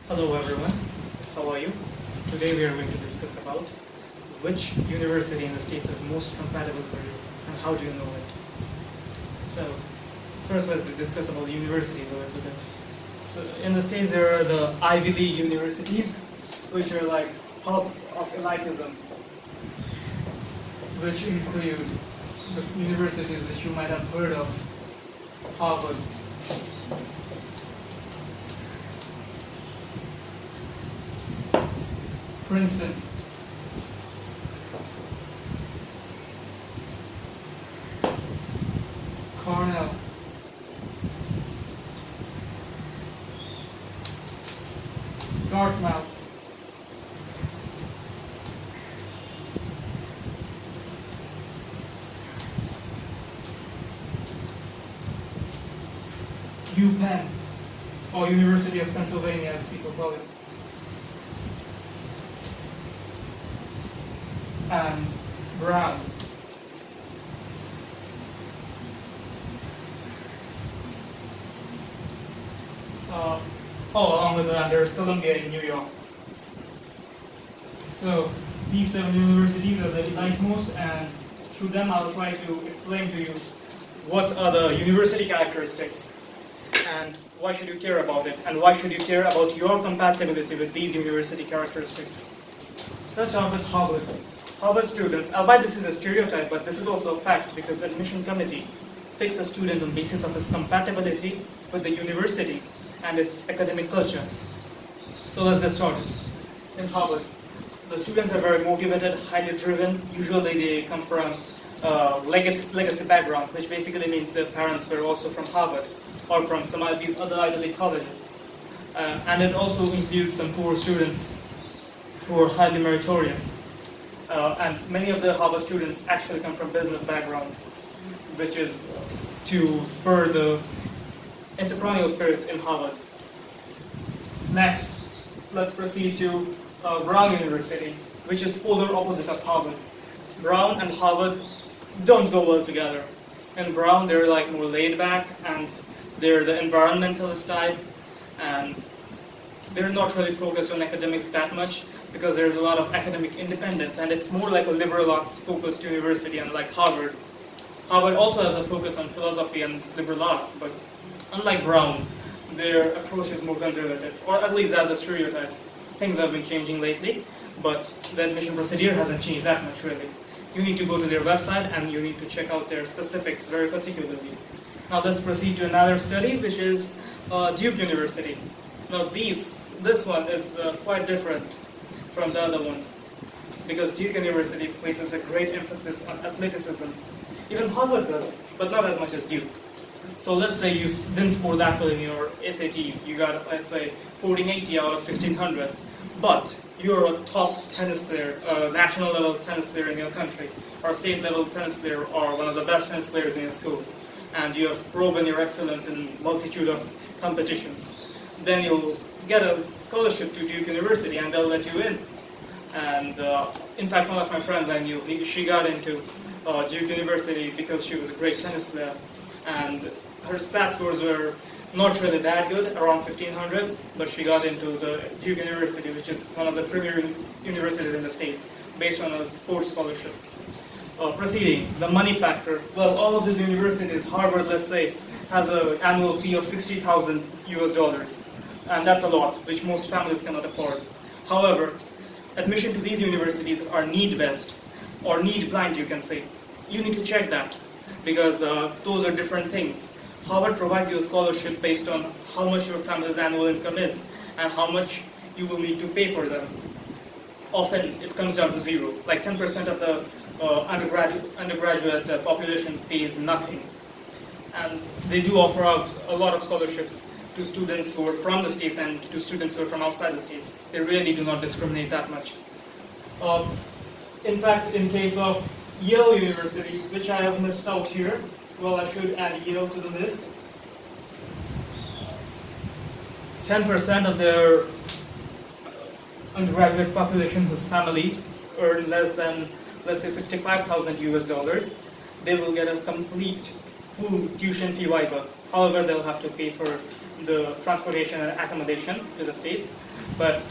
Hello everyone, how are you? Today we are going to discuss about which university in the States is most compatible for you and how do you know it. So first let's discuss about universities a little bit. So in the States there are the Ivy League universities, which are like hubs of elitism, which include the universities which you might have heard of: Harvard, Princeton, Cornell, Dartmouth, UPenn, or University of Pennsylvania as people call it, and Brown. Along with that, there's Columbia in New York. So these 7 universities are the rightmost, and through them I'll try to explain to you what are the university characteristics and why should you care about it, and why should you care about your compatibility with these university characteristics. Let's start with Harvard. Harvard students, albeit this is a stereotype, but this is also a fact because admission committee picks a student on the basis of his compatibility with the university and its academic culture. So let's get started. In Harvard, the students are very motivated, highly driven. Usually they come from legacy background, which basically means their parents were also from Harvard or from some other Ivy League colleges. And it also includes some poor students who are highly meritorious. And many of the Harvard students actually come from business backgrounds, which is to spur the entrepreneurial spirit in Harvard. Next, let's proceed to Brown University, which is polar opposite of Harvard. Brown and Harvard don't go well together. In Brown, they're like more laid back, and they're the environmentalist type, and they're not really focused on academics that much because there's a lot of academic independence, and it's more like a liberal arts focused university, unlike Harvard. Harvard also has a focus on philosophy and liberal arts, but unlike Brown, their approach is more conservative, or at least as a stereotype. Things have been changing lately, but the admission procedure hasn't changed that much really. You need to go to their website and you need to check out their specifics very particularly. Now let's proceed to another study, which is Duke University. Now this one is quite different from the other ones, because Duke University places a great emphasis on athleticism. Even Harvard does, but not as much as Duke. So let's say you didn't score that well in your SATs, you got, let's say, 1480 out of 1600, but you're a top tennis player, national level tennis player in your country, or state level tennis player, or one of the best tennis players in your school, and you have proven your excellence in multitude of competitions. Then you'll get a scholarship to Duke University and they'll let you in. And in fact, one of my friends I knew, she got into Duke University because she was a great tennis player, and her stat scores were not really that good, around 1500, but she got into the Duke University, which is one of the premier universities in the States, based on a sports scholarship. Proceeding, the money factor. Well, all of these universities, Harvard, let's say, has an annual fee of $60,000 US, and that's a lot, which most families cannot afford. However, admission to these universities are need-based, or need-blind, you can say. You need to check that, because those are different things. Harvard provides you a scholarship based on how much your family's annual income is, and how much you will need to pay for them. Often, it comes down to zero. Like 10% of the undergraduate population pays nothing. And they do offer out a lot of scholarships to students who are from the States and to students who are from outside the States. They really do not discriminate that much. In fact, in case of Yale University, which I have missed out here, well, I should add Yale to the list. 10% of their undergraduate population whose families earn less than, let's say, $65,000 US, they will get a complete full tuition fee waiver. However, they'll have to pay for the transportation and accommodation to the States, but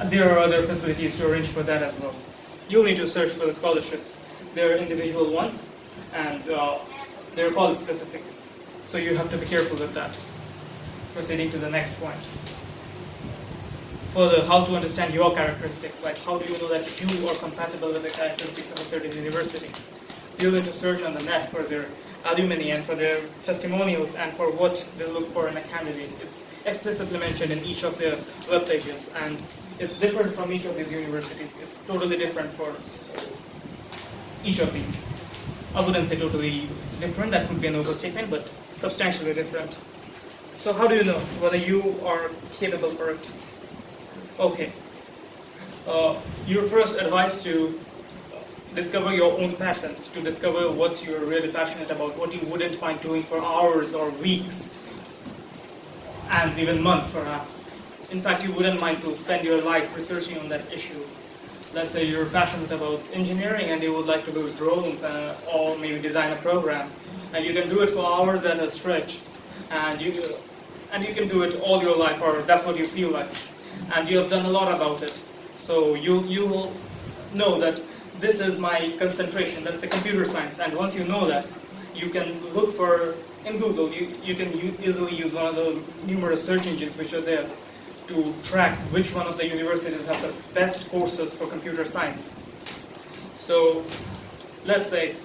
there are other facilities to arrange for that as well. You'll need to search for the scholarships. There are individual ones, and they're college specific. So you have to be careful with that. Proceeding to the next point. Further, how to understand your characteristics, like how do you know that you are compatible with the characteristics of a certain university? You'll need to search on the net for their alumni and for their testimonials and for what they look for in a candidate. It's explicitly mentioned in each of their web pages, and it's different from each of these universities. It's totally different for each of these. I wouldn't say totally different, that would be an overstatement, but substantially different. So how do you know whether you are capable for it? Okay. You're first advised to discover your own passions, to discover what you're really passionate about, what you wouldn't mind doing for hours or weeks, and even months perhaps. In fact, you wouldn't mind to spend your life researching on that issue. Let's say you're passionate about engineering and you would like to build drones or maybe design a program, and you can do it for hours at a stretch, and you can do it all your life, or that's what you feel like, and you have done a lot about it. So you will know that this is my concentration, that's the computer science, and once you know that, you can look for, in Google, you can easily use one of the numerous search engines which are there to track which one of the universities have the best courses for computer science. So let's say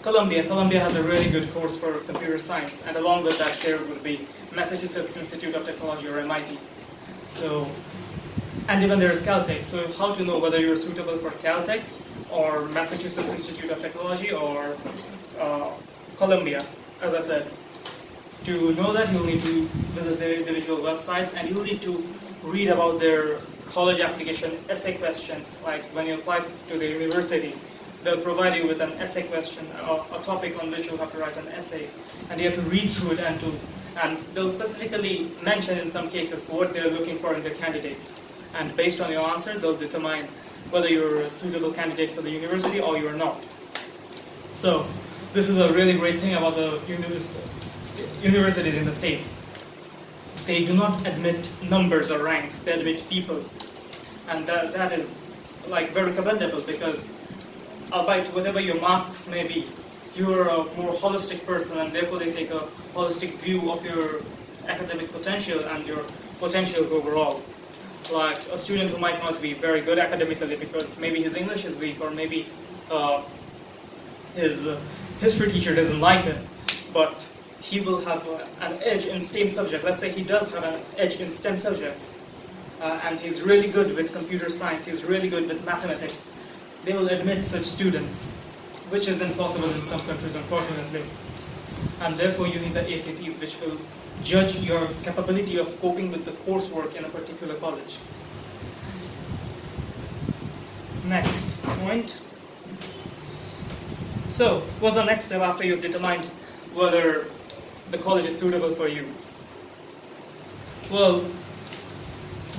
Columbia has a really good course for computer science, and along with that there would be Massachusetts Institute of Technology, or MIT. So, and even there is Caltech. So how to know whether you're suitable for Caltech or Massachusetts Institute of Technology or Columbia, as I said. To know that, you'll need to visit their individual websites, and you'll need to read about their college application essay questions. Like when you apply to the university, they'll provide you with an essay question, a topic on which you'll have to write an essay, and you have to read through it, and they'll specifically mention in some cases what they're looking for in their candidates. And based on your answer, they'll determine whether you're a suitable candidate for the university or you're not. So this is a really great thing about the universities in the States. They do not admit numbers or ranks, they admit people. And that is like very commendable, because albeit whatever your marks may be, you're a more holistic person, and therefore they take a holistic view of your academic potential and your potentials overall. Like a student who might not be very good academically because maybe his English is weak, or maybe his history teacher doesn't like him, but he will have an edge in STEM subject. Let's say he does have an edge in STEM subjects, and he's really good with computer science, he's really good with mathematics. They will admit such students, which is impossible in some countries, unfortunately. And therefore you need the ACTs, which will judge your capability of coping with the coursework in a particular college. Next point. So, what's the next step after you've determined whether the college is suitable for you? Well,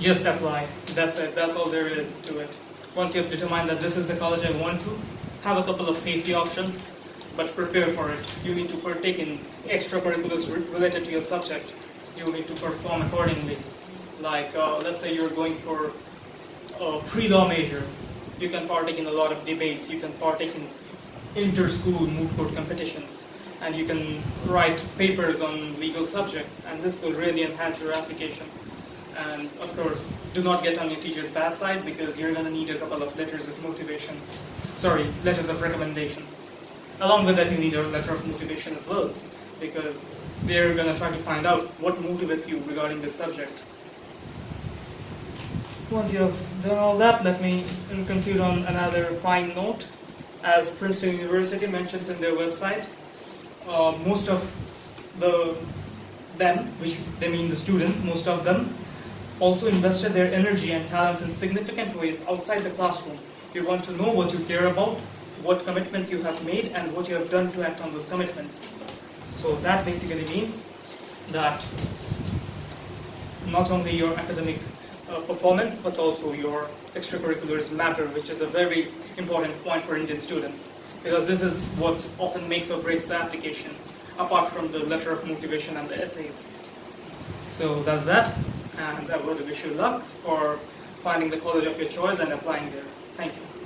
just apply. That's it. That's all there is to it. Once you've determined that this is the college I want to, have a couple of safety options, but prepare for it. You need to partake in extracurriculars related to your subject. You need to perform accordingly. Like, let's say you're going for a pre-law major. You can partake in a lot of debates. You can partake in inter-school moot court competitions. And you can write papers on legal subjects. And this will really enhance your application. And of course, do not get on your teacher's bad side, because you're going to need a couple of letters of motivation. Letters of recommendation. Along with that, you need a letter of motivation as well, because they're going to try to find out what motivates you regarding this subject. Once you have done all that, let me conclude on another fine note. As Princeton University mentions in their website, most of them, which they mean the students, most of them also invested their energy and talents in significant ways outside the classroom. You want to know what you care about, what commitments you have made, and what you have done to act on those commitments. So that basically means that not only your academic performance, but also your extracurriculars matter, which is a very important point for Indian students, because this is what often makes or breaks the application, apart from the letter of motivation and the essays. So that's that, and I would wish you luck for finding the college of your choice and applying there. Thank you.